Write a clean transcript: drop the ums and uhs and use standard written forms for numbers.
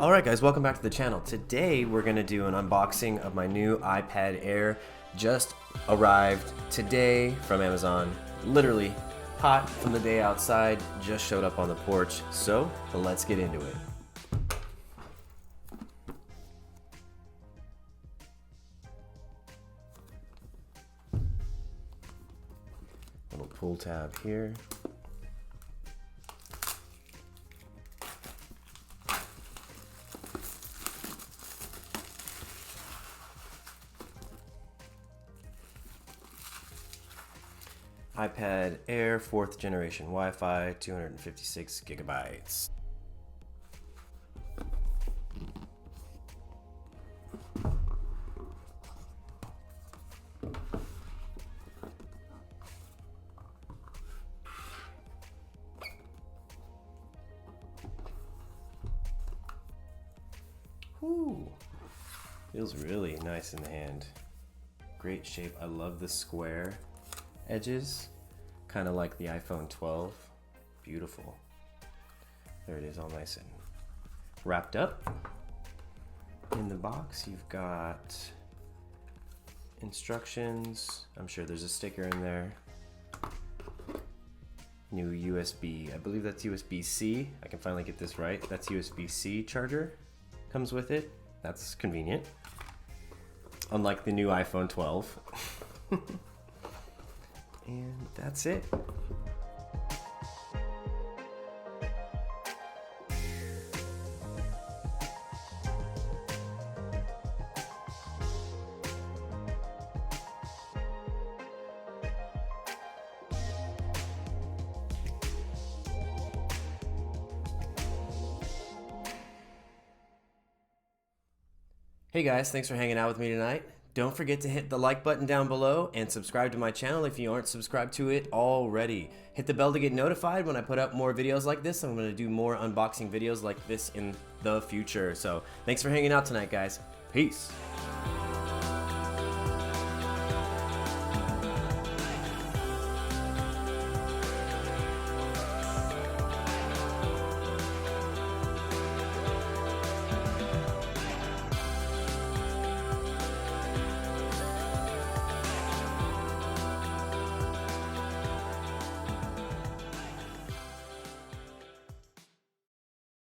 Alright guys, welcome back to the channel. Today we're going to do an unboxing of my new iPad Air. Just arrived today from Amazon. Literally hot from the day outside, just showed up on the porch. So let's get into it. Little pull tab here. iPad Air 4th generation Wi-Fi, 256 gigabytes. Whew. Feels really nice in the hand. Great shape. I love the square edges, kind of like the iPhone 12. Beautiful. There it is, all nice and wrapped up. In the box you've got instructions. I'm sure there's a sticker in there. New USB, I believe that's USB-C. I can finally get this right. That's USB-C charger comes with it. That's convenient, unlike the new iPhone 12. And that's it. Hey guys, thanks for hanging out with me tonight. Don't forget to hit the like button down below and subscribe to my channel if you aren't subscribed to it already. Hit the bell to get notified when I put up more videos like this. I'm going to do more unboxing videos like this in the future. So thanks for hanging out tonight, guys. Peace.